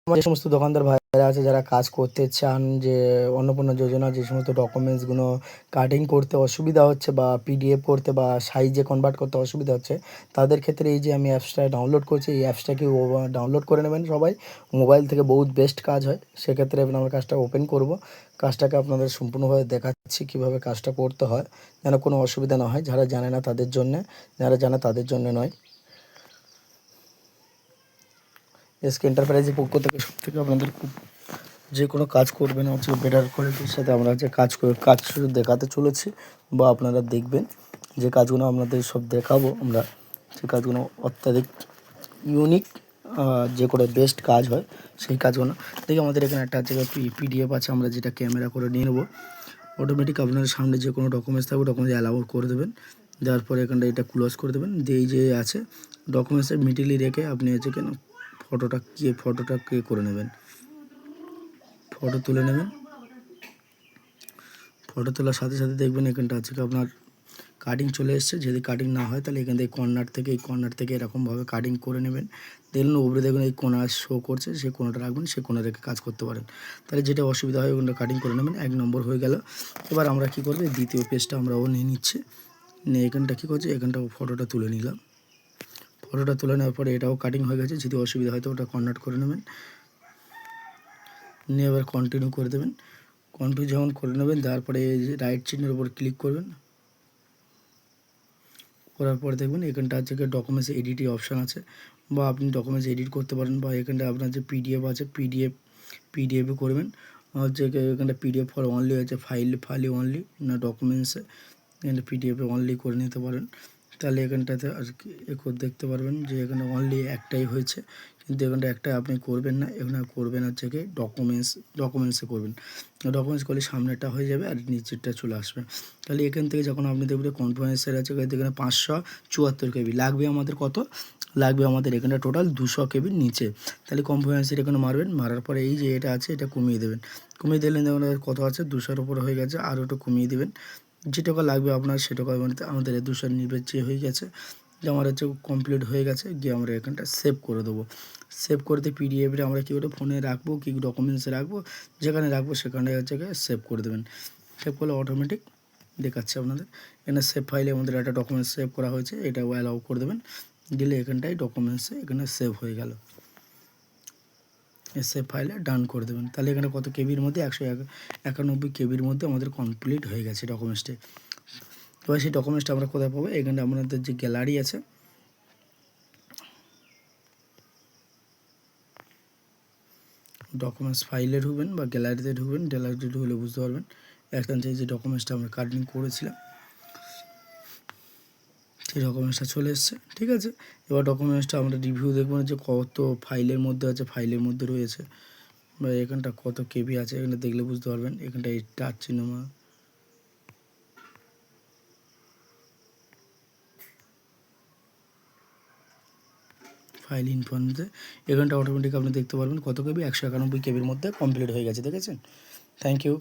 আমার যে সমস্ত দোকানদার ভাইরা আছে যারা কাজ করতে চান, যে অন্নপূর্ণা যোজনা যে সমস্ত ডকুমেন্টসগুলো কাটিং করতে অসুবিধা হচ্ছে বা পিডিএফ করতে বা সাইজে কনভার্ট করতে অসুবিধা হচ্ছে, তাদের ক্ষেত্রে এই যে আমি অ্যাপসটা ডাউনলোড করছি, এই অ্যাপসটাকে ডাউনলোড করে নেবেন সবাই। মোবাইল থেকে বহুত বেস্ট কাজ হয়। সেক্ষেত্রে আমরা কাজটা ওপেন করব। কাজটাকে আপনাদের সম্পূর্ণভাবে দেখাচ্ছি কীভাবে কাজটা করতে হয়, যেন কোনো অসুবিধা না হয়। যারা জানে না তাদের জন্যে, যারা জানে তাদের জন্য নয়। এসকে এন্টারপ্রাইজের পক্ষ থেকে সবথেকে আপনাদের খুব যে কোনো কাজ করবেন হচ্ছে বেটার কোয়ালিটির সাথে আমরা যে কাজ শুধু দেখাতে চলেছি বা আপনারা দেখবেন যে কাজগুলো আপনাদের সব দেখাবো আমরা, যে কাজগুলো অত্যাধিক ইউনিক, যে করে বেস্ট কাজ হয় সেই কাজগুলো দেখে আমাদের এখানে একটা আছে পিডিএফ আছে, আমরা যেটা ক্যামেরা করে নিয়ে নেবো। অটোমেটিক আপনার সামনে যে কোনো ডকুমেন্টস থাকবে ডকুমেন্টস অ্যালাউ করে দেবেন। দেওয়ার পরে এখানটা এটা ক্লোজ করে দেবেন। দিয়ে এই যে আছে ডকুমেন্টসের মিডিলে রেখে আপনি হচ্ছে কেন ফটোটা করে নেবেন, ফটো তুলে নেবেন। ফটো তোলার সাথে সাথে দেখবেন এখানটা আছে কি আপনার কাটিং চলে এসছে। যদি কাটিং না হয় তাহলে এখান থেকে এই কর্নার থেকে এরকমভাবে কাটিং করে নেবেন। দেখুন উপরে দেখুন এই কোণা শো করছে, সেই কোণাটা রাখবেন, সেই কোণা রেখে কাজ করতে পারেন। তাহলে যেটা অসুবিধা হয় ওখানটা কাটিং করে নেবেন। 1 নম্বর হয়ে গেল। এবার আমরা কী করবো, দ্বিতীয় পেজটা আমরাও নিয়ে নিচ্ছি। নিয়ে এখানটা কী করছি, এখানটা ফটোটা তুলে নিলাম। ফটোটা তুলে নেওয়ার পরে এটাও কাটিং হয়ে গেছে। যদি অসুবিধা হয় তো ওটা কনভার্ট করে নেবেন। নিয়ে এবার কন্টিনিউ করে দেবেন। কন্টিনিউ যখন করে নেবেন, দেওয়ার পরে এই যে রাইট চিহ্নের উপর ক্লিক করবেন। করার পরে দেখবেন এখানটা আছে ডকুমেন্টস এডিটিং অপশান আছে, বা আপনি ডকুমেন্টস এডিট করতে পারেন, বা এখানটা আপনার যে পিডিএফ আছে পিডিএফে করবেন। হচ্ছে এখানটা পিডিএফ ফর অনলি আছে, ফাইলে অনলি না ডকুমেন্টসে, এখানে পিডিএফে অনলি করে নিতে পারেন। তাহলে এখানটাতে আর কি দেখতে পারবেন যে এখানে অনলি একটাই হয়েছে, কিন্তু এখানটা একটাই আপনি করবেন না, এখানে করবেন হচ্ছে কি ডকুমেন্টসে করবেন। ডকুমেন্টস করলে সামনেটা হয়ে যাবে আর নিচেরটা চলে আসবে। তাহলে এখান থেকে যখন আপনি দেখবেন কনফারেন্সের আছে এখানে 574 কেবি লাগবে আমাদের, কত লাগবে আমাদের এখানে টোটাল 200 কেবির নিচে। তাহলে কনফারেন্সের এখানে মারবেন, মারার পরে এই যে এটা আছে এটা কমিয়ে দেবেন। কমিয়ে দিলেন দেখুন কত আছে, 200-র উপরে হয়ে গেছে, আর ওটা কমিয়ে দেবেন। যে টাকা লাগবে আপনার সে টাকা আমাদের 200 নিচে হয়ে গেছে। যে আমার হচ্ছে কমপ্লিট হয়ে গেছে। গিয়ে আমরা এখানটা সেভ করে দেবো। সেভ করতে পিডিএফটা আমরা কী করে ফোনে রাখবো কি ডকুমেন্টসে রাখবো, যেখানে রাখবো সেখানে হচ্ছে সেভ করে দেবেন। সেভ করলে অটোমেটিক দেখাচ্ছে আপনাদের। এখানে সেভ ফাইলে আমাদের একটা ডকুমেন্টস সেভ করা হয়েছে, এটাও অ্যালাউ করে দেবেন। দিলে এখানটায় ডকুমেন্টসে এখানে সেভ হয়ে গেল। সেভ ফাইলে ডান করে দেবেন। তাহলে এখানে কত কেবির মধ্যে 191 কেবির মধ্যে আমাদের কমপ্লিট হয়ে গেছে ডকুমেন্টসটি। এবার সেই ডকুমেন্টসটা আমরা কোথায় পাবো, এখানে আমাদের যে গ্যালারি আছে, ডকুমেন্টস ফাইলে ঢুকবেন বা গ্যালারিতে ঢুকবেন। গ্যালারিতে ঢুকলে বুঝতে পারবেন এখান থেকে যে ডকুমেন্টসটা আমরা কাটিং করেছিলাম সেই ডকুমেন্টসটা চলে এসছে। ঠিক আছে, এবার ডকুমেন্টসটা আমরা রিভিউ দেখবেন যে কত ফাইলের মধ্যে আছে, ফাইলের মধ্যে রয়েছে, বা এখানটা কত কেবি আছে এখানে দেখলে বুঝতে পারবেন। এখানটা টাচ চিহ্ন ফাইল ইনফোতে এখানটা অটোমেটিক আপনি দেখতে পারবেন কত কেবি, 191 কেবির মধ্যে কমপ্লিট হয়ে গেছে। দেখেছেন? Thank you.